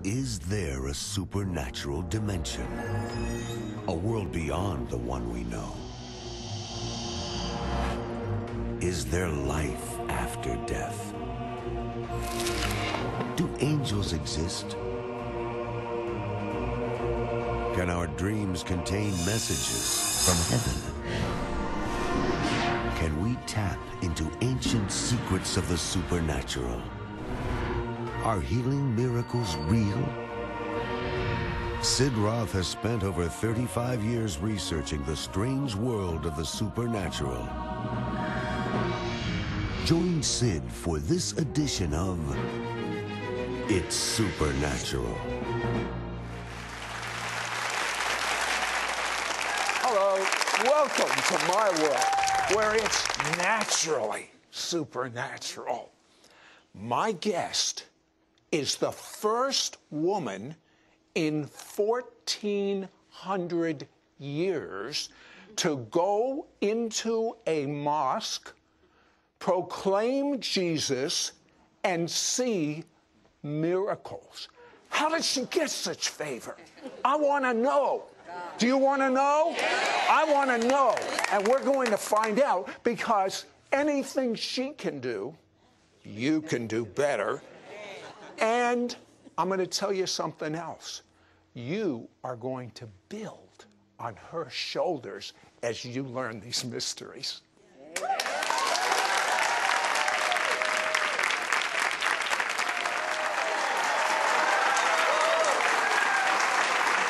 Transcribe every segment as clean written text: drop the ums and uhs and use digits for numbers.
Is there a supernatural dimension? A world beyond the one we know? Is there life after death? Do angels exist? Can our dreams contain messages from heaven? Can we tap into ancient secrets of the supernatural? Are healing miracles real? Sid Roth has spent over 35 years researching the strange world of the supernatural. Join Sid for this edition of It's Supernatural. Hello, welcome to my world, where it's naturally supernatural. My guest is the first woman in 1,400 years to go into a mosque, proclaim Jesus, and see miracles. How did she get such favor? I want to know. Do you want to know? I want to know. And we're going to find out, because anything she can do, you can do better. And I'm going to tell you something else. You are going to build on her shoulders as you learn these mysteries.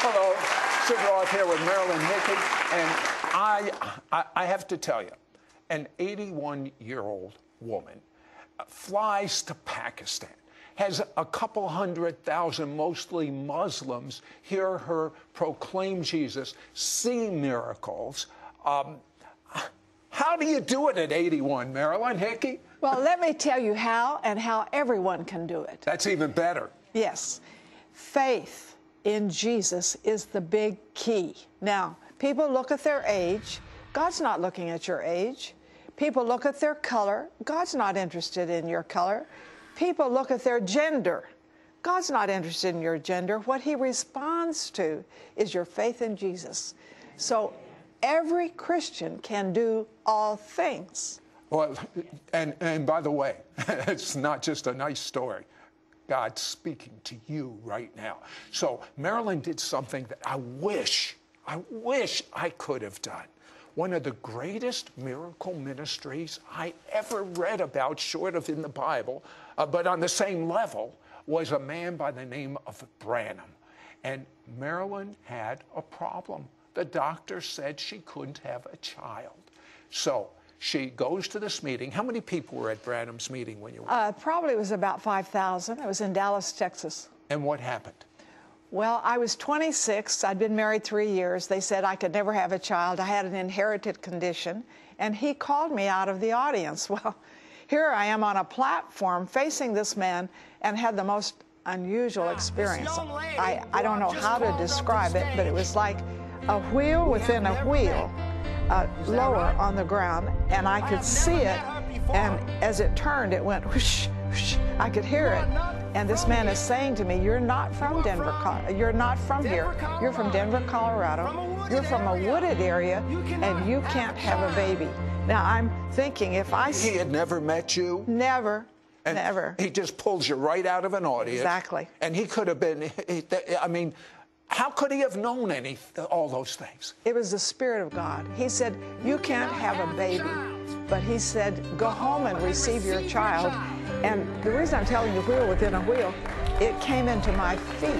Hello, Sid Roth here with MARILYN, HICKEY, and I have to tell you, an 81-year-old woman flies to Pakistan, has a couple 100,000, mostly Muslims, hear her proclaim Jesus, see miracles. How do you do it at 81, MARILYN, HICKEY? Well, let me tell you how, and how everyone can do it. That's even better. Yes. Faith in Jesus is the big key. Now, people look at their age. God's not looking at your age. People look at their color. God's not interested in your color. People look at their gender. God's not interested in your gender. What he responds to is your faith in Jesus. So every Christian can do all things. Well, and by the way, it's not just a nice story. God's speaking to you right now. So MARILYN did something that I wish I could have done. One of the greatest miracle ministries I ever read about, short of in the Bible, but on the same level, was a man by the name of Branham. And MARILYN had a problem. The doctor said she couldn't have a child. So she goes to this meeting. How many people were at Branham's meeting when you were? Probably it was about 5,000. I was in Dallas, Texas. And what happened? Well, I was 26. I'd been married 3 years. They said I could never have a child. I had an inherited condition. And he called me out of the audience. Well, here I am on a platform facing this man and had the most unusual experience. I don't know how to describe it, but it was like a wheel within a wheel, lower on the ground, and I could see it, and as it turned, it went whoosh, whoosh. I could hear it. And this man is saying to me, you're not from Denver, you're not from here. You're from Denver, Colorado. You're from a wooded area, and you can't have a baby. Now, I'm thinking if I... He had never met you? Never, and never. He just pulls you right out of an audience. Exactly. And he could have been, I mean, how could he have known all those things? It was the Spirit of God. He said, you can't have a baby. But he said, go home and receive your child. And the reason I'm telling you wheel within a wheel, it came into my feet.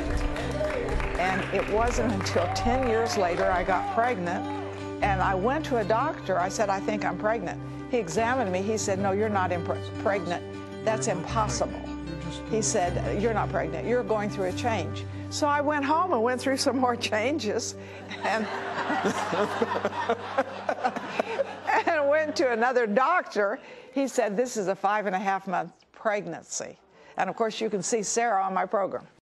And it wasn't until 10 years later I got pregnant. And I went to a doctor. I said, I think I'm pregnant. He examined me. He said, no, you're not pregnant. That's impossible. He said, you're not pregnant. You're going through a change. So I went home and went through some more changes and, and went to another doctor. He said, this is a 5.5-month pregnancy. And of course, you can see Sarah on my program.